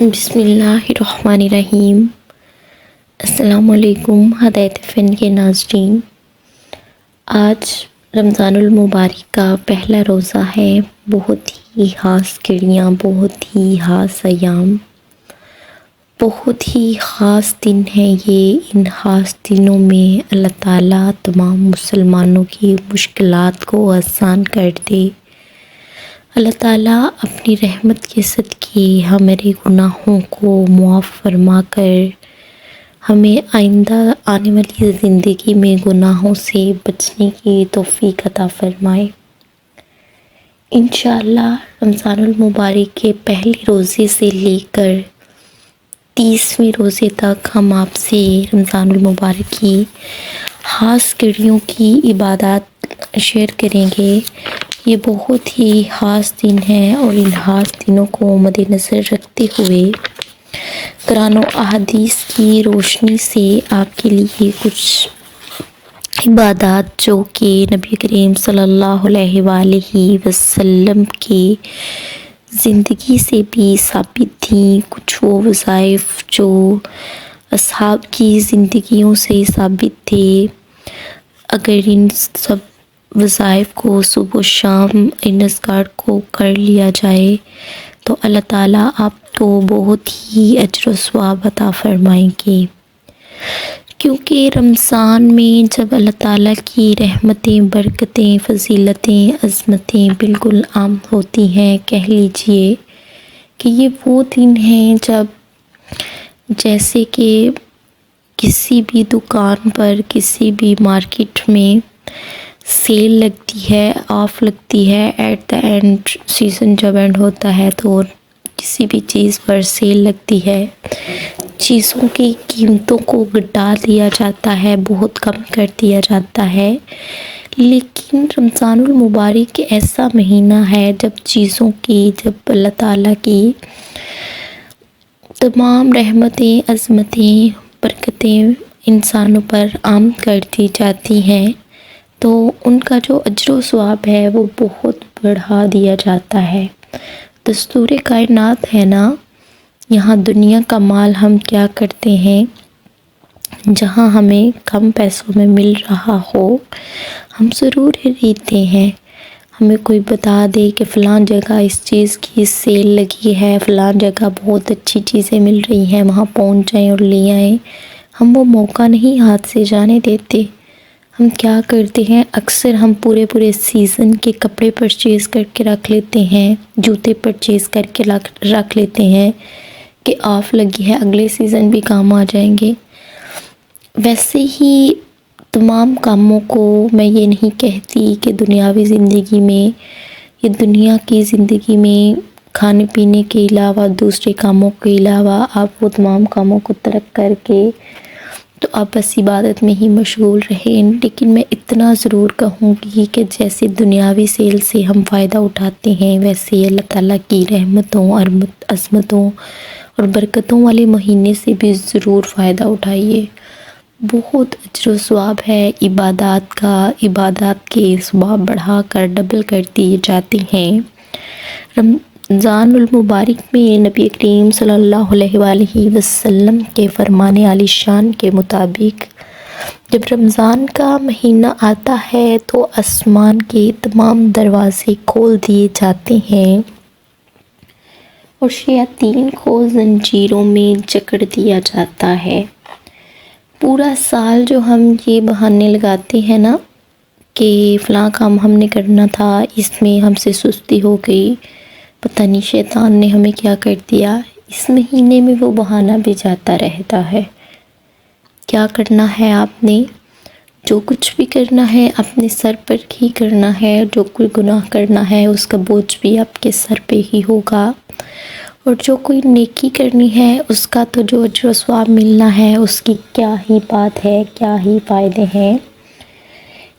بسم اللہ الرحمن الرحیم۔ السلام علیکم ہدایت فن کے ناظرین، آج رمضان المبارک کا پہلا روزہ ہے۔ بہت ہی خاص گھڑیاں، بہت ہی خاص ایام، بہت ہی خاص دن ہیں یہ۔ ان خاص دنوں میں اللہ تعالیٰ تمام مسلمانوں کی مشکلات کو آسان کر دے۔ اللہ تعالیٰ اپنی رحمت کے صدقے ہمارے گناہوں کو معاف فرما کر ہمیں آئندہ آنے والی زندگی میں گناہوں سے بچنے کی توفیق عطا فرمائے۔ انشاءاللہ رمضان المبارک کے پہلے روزے سے لے کر 30ویں روزے تک ہم آپ سے رمضان المبارک کی خاص گھڑیوں کی عبادات شیئر کریں گے۔ یہ بہت ہی خاص دن ہے اور ان خاص دنوں کو مد نظر رکھتے ہوئے قرآن و احادیث کی روشنی سے آپ کے لیے کچھ عبادات جو کہ نبی کریم صلی اللہ علیہ وآلہ وسلم کی زندگی سے بھی ثابت تھیں، کچھ وہ وظائف جو اصحاب کی زندگیوں سے ثابت تھے، اگر ان سب وظائف کو صبح و شام ان اذکار کو کر لیا جائے تو اللہ تعالیٰ آپ کو بہت ہی اجر و ثواب عطا فرمائیں گے۔ کیونکہ رمضان میں جب اللہ تعالیٰ کی رحمتیں، برکتیں، فضیلتیں، عظمتیں بالکل عام ہوتی ہیں، کہہ لیجئے کہ یہ وہ دن ہیں جب جیسے کہ کسی بھی دکان پر، کسی بھی مارکیٹ میں سیل لگتی ہے، آف لگتی ہے، ایٹ دا اینڈ سیزن جب اینڈ ہوتا ہے تو کسی بھی چیز پر سیل لگتی ہے، چیزوں کی قیمتوں کو گھٹا دیا جاتا ہے، بہت کم کر دیا جاتا ہے۔ لیکن رمضان المبارک ایسا مہینہ ہے جب چیزوں کی، جب اللہ تعالیٰ کی تمام رحمتیں، عظمتیں، برکتیں انسانوں پر عام کر دی جاتی ہیں تو ان کا جو اجر و ثواب ہے وہ بہت بڑھا دیا جاتا ہے۔ دستور کائنات ہے نا، یہاں دنیا کا مال ہم کیا کرتے ہیں، جہاں ہمیں کم پیسوں میں مل رہا ہو ہم ضرور خریدتے ہیں۔ ہمیں کوئی بتا دے کہ فلاں جگہ اس چیز کی سیل لگی ہے، فلاں جگہ بہت اچھی چیزیں مل رہی ہیں، وہاں پہنچ جائیں اور لے آئیں، ہم وہ موقع نہیں ہاتھ سے جانے دیتے۔ ہم کیا کرتے ہیں، اکثر ہم پورے سیزن کے کپڑے پرچیز کر کے رکھ لیتے ہیں، جوتے پرچیز کر کے رکھ لیتے ہیں کہ آف لگی ہے، اگلے سیزن بھی کام آ جائیں گے۔ ویسے ہی تمام کاموں کو میں یہ نہیں کہتی کہ دنیاوی زندگی میں، یہ دنیا کی زندگی میں کھانے پینے کے علاوہ، دوسرے کاموں کے علاوہ آپ وہ تمام کاموں کو ترک کر کے تو آپ بس عبادت میں ہی مشغول رہیں۔ لیکن میں اتنا ضرور کہوں گی کہ جیسے دنیاوی سیل سے ہم فائدہ اٹھاتے ہیں، ویسے اللہ تعالیٰ کی رحمتوں اور عظمتوں اور برکتوں والے مہینے سے بھی ضرور فائدہ اٹھائیے۔ بہت اجر و ثواب ہے عبادات کا، عبادات کے ثواب بڑھا کر ڈبل کر دیے جاتے ہیں۔ رمضان المبارک میں نبی کریم صلی اللہ علیہ وآلہ وسلم کے فرمان عالی شان کے مطابق جب رمضان کا مہینہ آتا ہے تو آسمان کے تمام دروازے کھول دیے جاتے ہیں اور شیاطین کو زنجیروں میں جکڑ دیا جاتا ہے۔ پورا سال جو ہم یہ بہانے لگاتے ہیں نا کہ فلاں کام ہم نے کرنا تھا، اس میں ہم سے سستی ہو گئی، پتہ نہیں شیطان نے ہمیں کیا کر دیا، اس مہینے میں وہ بہانہ بھی جاتا رہتا ہے۔ کیا کرنا ہے آپ نے، جو کچھ بھی کرنا ہے اپنے سر پر ہی کرنا ہے، جو کوئی گناہ کرنا ہے اس کا بوجھ بھی آپ کے سر پہ ہی ہوگا، اور جو کوئی نیکی کرنی ہے اس کا تو جو اجر و ثواب ملنا ہے اس کی کیا ہی بات ہے، کیا ہی فائدے ہیں۔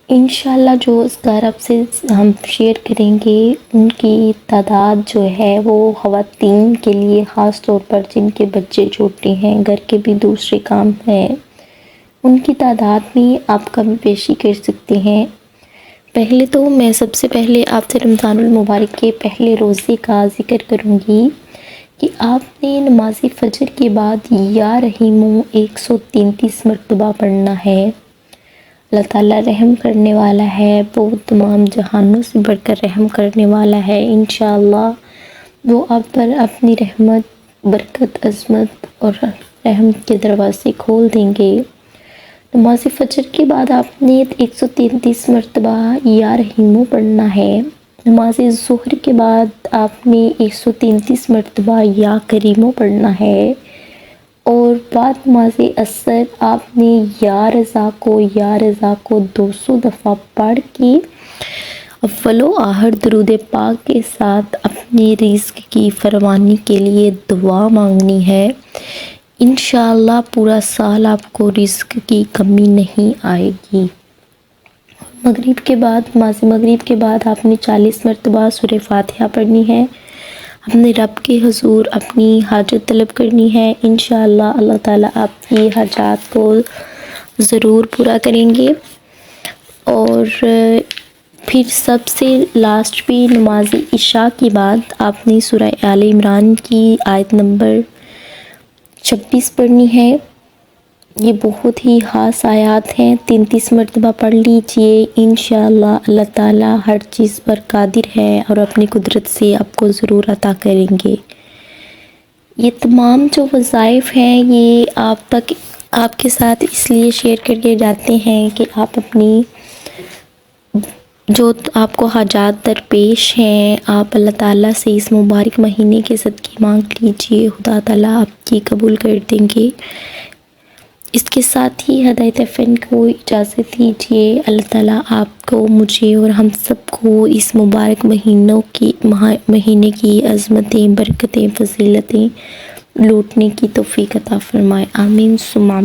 انشاءاللہ جو اذکار آپ سے ہم شیئر کریں گے ان کی تعداد جو ہے وہ خواتین کے لیے خاص طور پر جن کے بچے چھوٹے ہیں، گھر کے بھی دوسرے کام ہیں، ان کی تعداد میں آپ کمی بیشی کر سکتے ہیں۔ پہلے تو میں سب سے پہلے آپ سے رمضان المبارک کے پہلے روزے کا ذکر کروں گی کہ آپ نے نماز فجر کے بعد یا رحیمو 133 مرتبہ پڑھنا ہے۔ اللہ تعالیٰ رحم کرنے والا ہے، وہ تمام جہانوں سے بڑھ کر رحم کرنے والا ہے۔ انشاءاللہ وہ آپ پر اپنی رحمت، برکت، عظمت اور رحم کے دروازے کھول دیں گے۔ نماز فجر کے بعد آپ نے 133 مرتبہ یا رحیمو پڑھنا ہے۔ نماز ظہر کے بعد آپ نے 133 مرتبہ یا کریمو پڑھنا ہے، اور بعد نماز عصر آپ نے یا رضا کو 200 دفعہ پڑھ کے اول و آخر درود پاک کے ساتھ اپنے رزق کی فراوانی کے لیے دعا مانگنی ہے۔ انشاءاللہ پورا سال آپ کو رزق کی کمی نہیں آئے گی۔ مغرب کے بعد، نماز مغرب کے بعد آپ نے 40 مرتبہ سورہ فاتحہ پڑھنی ہے، اپنے رب کے حضور اپنی حاجت طلب کرنی ہے۔ انشاءاللہ اللہ تعالیٰ آپ کی حاجات کو ضرور پورا کریں گے۔ اور پھر سب سے لاسٹ پہ نماز عشاء کے بعد آپ نے سورہ آل عمران کی آیت نمبر 26 پڑھنی ہے۔ یہ بہت ہی خاص آیات ہیں، 33 مرتبہ پڑھ لیجئے۔ انشاءاللہ اللہ تعالیٰ ہر چیز پر قادر ہے اور اپنی قدرت سے آپ کو ضرور عطا کریں گے۔ یہ تمام جو وظائف ہیں یہ آپ کے ساتھ اس لیے شیئر کر کے جاتے ہیں کہ آپ اپنی جو آپ کو حاجات درپیش ہیں، آپ اللہ تعالیٰ سے اس مبارک مہینے کے صدقے مانگ لیجئے، خدا تعالیٰ آپ کی قبول کر دیں گے۔ اس کے ساتھ ہی ہدایت FM کو اجازت دیجیے۔ اللہ تعالیٰ آپ کو، مجھے اور ہم سب کو اس مبارک مہینے کی عظمتیں، برکتیں، فضیلتیں لوٹنے کی توفیق عطا فرمائے۔ آمین ثم آمین۔